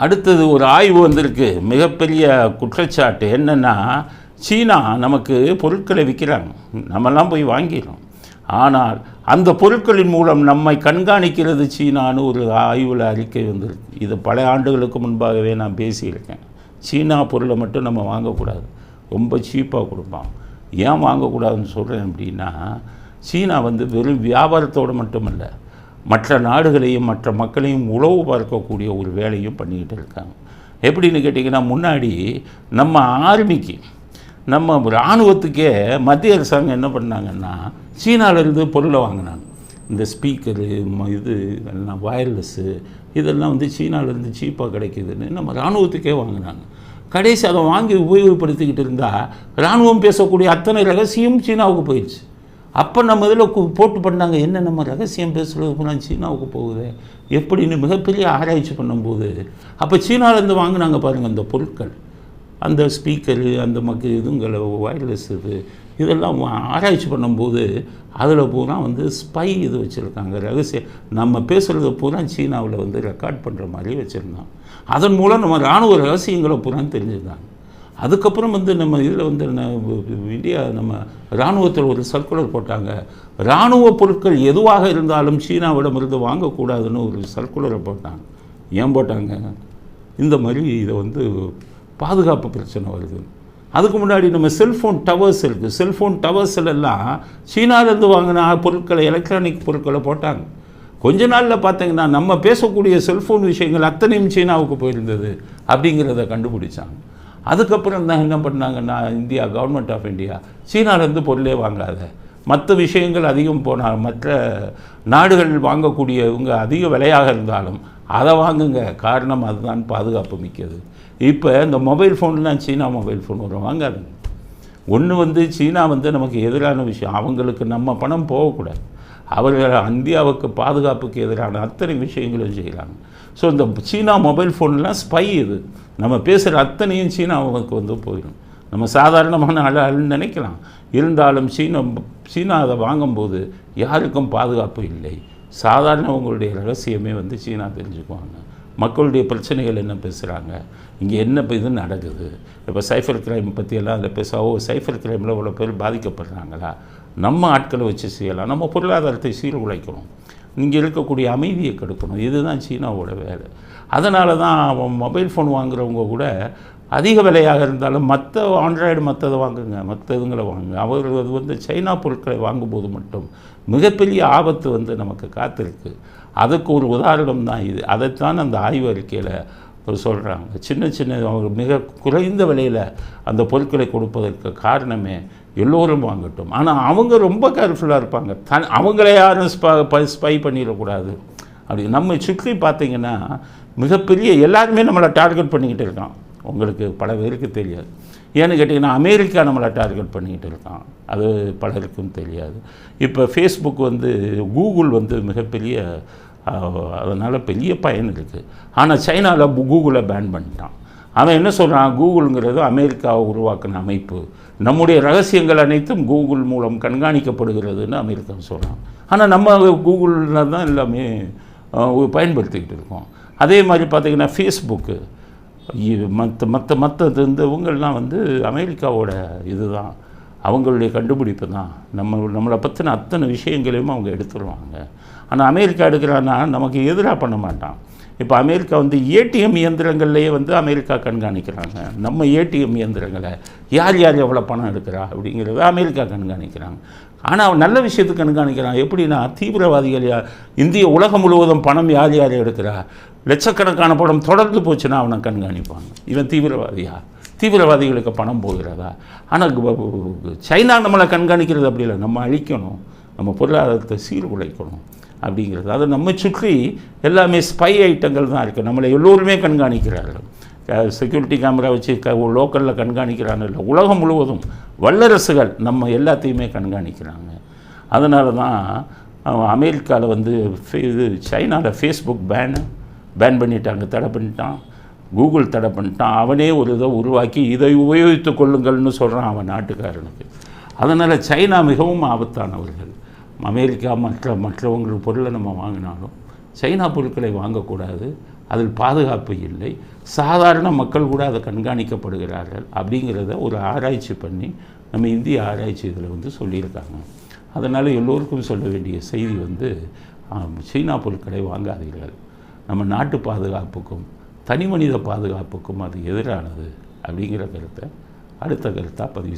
அடுத்தது ஒரு ஆய்வு வந்திருக்கு. மிகப்பெரிய குற்றச்சாட்டு என்னென்னா, சீனா நமக்கு பொருட்களை விற்கிறாங்க, நம்மெல்லாம் போய் வாங்கிடுறோம். ஆனால் அந்த பொருட்களின் மூலம் நம்மை கண்காணிக்கிறது சீனான்னு ஒரு ஆய்வில் அறிக்கை வந்திருக்கு. இது பல ஆண்டுகளுக்கு முன்பாகவே நான் பேசியிருக்கேன். சீனா பொருளை மட்டும் நம்ம வாங்கக்கூடாது, ரொம்ப சீப்பாக கொடுப்பான். ஏன் வாங்கக்கூடாதுன்னு சொல்கிறேன் அப்படின்னா, சீனா வெறும் வியாபாரத்தோடு மட்டுமல்ல, மற்ற நாடுகளையும் மற்ற மக்களையும் உளவு பார்க்கக்கூடிய ஒரு வேலையும் பண்ணிக்கிட்டு இருக்காங்க. எப்படின்னு கேட்டிங்கன்னா, முன்னாடி நம்ம ஆர்மிக்கு நம்ம இராணுவத்துக்கே மத்திய அரசாங்கம் என்ன பண்ணாங்கன்னா, சீனாவிலேருந்து பொருளை வாங்கினாங்க. இந்த ஸ்பீக்கரு இது எல்லாம் வயர்லெஸ்ஸு இதெல்லாம் சீனாவிலேருந்து சீப்பாக கிடைக்கிதுன்னு நம்ம இராணுவத்துக்கே வாங்கினாங்க. கடைசி அதை வாங்கி உபயோகப்படுத்திக்கிட்டு இருந்தால் இராணுவம் பேசக்கூடிய அத்தனை ரகசியம் சீனாவுக்கு போயிடுச்சு. அப்போ நம்ம இதில் போட்டு பண்ணாங்க, என்ன நம்ம ரகசியம் பேசுகிறது போனால் சீனாவுக்கு போகுது எப்படின்னு மிகப்பெரிய ஆராய்ச்சி பண்ணும்போது, அப்போ சீனாவிலேருந்து வாங்கினாங்க பாருங்கள் அந்த பொருட்கள், அந்த ஸ்பீக்கரு, அந்த இதுங்களை வயர்லெஸ் இதெல்லாம் ஆராய்ச்சி பண்ணும்போது அதில் பூரா ஸ்பை இது வச்சுருக்காங்க, ரகசியம் நம்ம பேசுகிறத பூரா சீனாவில் ரெக்கார்ட் பண்ணுற மாதிரி வச்சுருந்தாங்க. அதன் மூலம் நம்ம இராணுவ ரகசியங்களை பூரா தெரிஞ்சுருந்தாங்க. அதுக்கப்புறம் நம்ம இதில் இந்தியா நம்ம இராணுவத்தில் ஒரு சர்க்குலர் போட்டாங்க. இராணுவ பொருட்கள் எதுவாக இருந்தாலும் சீனாவிடமிருந்து வாங்கக்கூடாதுன்னு ஒரு சர்க்குலரை போட்டாங்க. ஏன் போட்டாங்க? இந்த மாதிரி இதை பாதுகாப்பு பிரச்சனை வருது. அதுக்கு முன்னாடி நம்ம செல்ஃபோன் டவர்ஸ் இருக்குது, செல்ஃபோன் டவர்ஸ்லாம் சீனாவிலேருந்து வாங்கின பொருட்களை, எலக்ட்ரானிக் பொருட்களை போட்டாங்க. கொஞ்ச நாளில் பார்த்தீங்கன்னா நம்ம பேசக்கூடிய செல்ஃபோன் விஷயங்கள் அத்தனையும் சீனாவுக்கு போயிருந்தது அப்படிங்கிறத கண்டுபிடிச்சாங்க. அதுக்கப்புறம் தான் என்ன பண்ணாங்கன்னா, இந்தியா கவர்மெண்ட் ஆஃப் இந்தியா சீனாவிலேருந்து பொருளே வாங்காத, மற்ற விஷயங்கள் அதிகம் போனால் மற்ற நாடுகள் வாங்கக்கூடியவங்க அதிக விலையாக இருந்தாலும் அதை வாங்குங்க, காரணம் அதுதான் பாதுகாப்பு மிக்கது. இப்போ இந்த மொபைல் ஃபோன்லாம் சீனா மொபைல் ஃபோன் வரும், வாங்காதுங்க. ஒன்று சீனா நமக்கு எதிரான விஷயம், அவங்களுக்கு நம்ம பணம் போகக்கூடாது, அவர்கள் இந்தியாவுக்கு பாதுகாப்புக்கு எதிரான அத்தனை விஷயங்களும் செய்கிறாங்க. ஸோ இந்த சீனா மொபைல் ஃபோன்லாம் ஸ்பை, இது நம்ம பேசுகிற அத்தனையும் சீனாவுக்கு போயிடும். நம்ம சாதாரணமான ஆள்னு நினைக்கலாம், இருந்தாலும் சீனா அதை வாங்கும்போது யாருக்கும் பாதுகாப்பு இல்லை. சாதாரணவங்களுடைய ரகசியமே சீனா தெரிஞ்சுக்குவாங்க. மக்களுடைய பிரச்சனைகள் என்ன பேசுகிறாங்க, இங்கே என்ன இது நடக்குது, இப்போ சைஃபர் கிரைம் பற்றியெல்லாம் அதில் சைஃபர் கிரைமில் இவ்வளோ பேர் பாதிக்கப்படுறாங்களா, நம்ம ஆட்களை வச்சு செய்யலாம், நம்ம பொருளாதாரத்தை சீர்குலைக்கணும், இங்கே இருக்கக்கூடிய அமைதியை கெடுக்கணும். இதுதான் சீனாவோட வேலை. அதனால தான் அவன் மொபைல் ஃபோன் வாங்குறவங்க கூட அதிக விலையாக இருந்தாலும் மற்ற ஆண்ட்ராய்டு மற்றதை வாங்குங்க, மற்ற இதுங்களை வாங்குங்க. அவர்கள் சைனா பொருட்களை வாங்கும்போது மட்டும் மிகப்பெரிய ஆபத்து நமக்கு காத்திருக்கு. அதுக்கு ஒரு உதாரணம் தான் இது. அதைத்தான் அந்த ஆய்வு அறிக்கையில் சொல்கிறாங்க. சின்ன சின்ன அவங்க மிக குறைந்த விலையில் அந்த பொருட்களை கொடுப்பதற்கு காரணமே எல்லோரும் வாங்கட்டும், ஆனால் அவங்க ரொம்ப கேர்ஃபுல்லாக இருப்பாங்க, அவங்களே யாரும் ஸ்பை பண்ணிடக்கூடாது. அப்படி நம்ம சுற்றி பார்த்திங்கன்னா மிகப்பெரிய எல்லாருமே நம்மளை டார்கெட் பண்ணிக்கிட்டு இருக்கான். உங்களுக்கு பல பேருக்கு தெரியாது. ஏன்னு கேட்டிங்கன்னா, அமெரிக்கா நம்மளை டார்கெட் பண்ணிக்கிட்டு இருக்கான், அது பலருக்கும் தெரியாது. இப்போ ஃபேஸ்புக் கூகுள் மிகப்பெரிய, அதனால் பெரிய பயன் இருக்குது. ஆனால் சைனாவில் கூகுளை பேன் பண்ணிட்டான். அவன் என்ன சொல்கிறான், கூகுளுங்கிறது அமெரிக்காவை உருவாக்கின அமைப்பு, நம்முடைய ரகசியங்கள் அனைத்தும் கூகுள் மூலம் கண்காணிக்கப்படுகிறதுன்னு அமெரிக்கா சொல்கிறான். ஆனால் நம்ம கூகுளில் தான் எல்லாமே பயன்படுத்திக்கிட்டு இருக்கோம். அதே மாதிரி பார்த்திங்கன்னா ஃபேஸ்புக்கு மற்ற இவங்கள்லாம் அமெரிக்காவோட இதுதான், அவங்களுடைய கண்டுபிடிப்பு தான். நம்மளை பற்றின அத்தனை விஷயங்களையும் அவங்க எடுத்துருவாங்க. ஆனால் அமெரிக்கா எடுக்கிறான்னா நமக்கு எதிராக பண்ண மாட்டான். இப்போ அமெரிக்கா ஏடிஎம் இயந்திரங்கள்லேயே அமெரிக்கா கண்காணிக்கிறாங்க. நம்ம ஏடிஎம் இயந்திரங்களை யார் யார் எவ்வளோ பணம் எடுக்கிறா அப்படிங்கிறத அமெரிக்கா கண்காணிக்கிறாங்க. ஆனால் அவன் நல்ல விஷயத்துக்கு கண்காணிக்கிறான். எப்படின்னா, தீவிரவாதிகள் இந்திய உலகம் முழுவதும் பணம் யார் யார் எடுக்கிறா, லட்சக்கணக்கான பணம் தொடர்ந்து போச்சுன்னா அவனை கண்காணிப்பாங்க. இவன் தீவிரவாதியா, தீவிரவாதிகளுக்கு பணம் போகிறதா. ஆனால் சைனா நம்மளை கண்காணிக்கிறது அப்படி இல்லை, நம்ம அழிக்கணும், நம்ம பொருளாதாரத்தை சீர்குலைக்கணும் அப்படிங்கிறது. அதை நம்ம சுற்றி எல்லாமே ஸ்பை ஐட்டங்கள் தான் இருக்குது. நம்மளை எல்லோருமே கண்காணிக்கிறார்கள். செக்யூரிட்டி கேமரா வச்சு லோக்கலில் கண்காணிக்கிறாங்க, இல்லை உலகம் முழுவதும் வல்லரசுகள் நம்ம எல்லாத்தையுமே கண்காணிக்கிறாங்க. அதனால தான் அமெரிக்காவில் இது சைனாவில் ஃபேஸ்புக் பேன் பண்ணிட்டாங்க, தடை பண்ணிட்டான். கூகுள் தடை பண்ணிட்டான். அவனே ஒரு இதை உருவாக்கி இதை உபயோகித்து கொள்ளுங்கள்னு சொல்கிறான் அவன் நாட்டுக்காரனுக்கு. அதனால் சைனா மிகவும் ஆபத்தானவர்கள். அமெரிக்கா மற்றவங்களுக்கு பொருளை நம்ம வாங்கினாலும் சைனா பொருட்களை வாங்கக்கூடாது. அதில் பாதுகாப்பு இல்லை, சாதாரண மக்கள் கூட அதை கண்காணிக்கப்படுகிறார்கள் அப்படிங்கிறத ஒரு ஆராய்ச்சி பண்ணி நம்ம இந்திய ஆராய்ச்சி இதில் வந்து சொல்லியிருக்காங்க. அதனால் எல்லோருக்கும் சொல்ல வேண்டிய செய்தி வந்து சீனா பொருட்களை வாங்காதீர்கள். நம்ம நாட்டு பாதுகாப்புக்கும் தனி மனித பாதுகாப்புக்கும் அது எதிரானது அப்படிங்கிற கருத்தை அடுத்த கருத்தாக பதிவு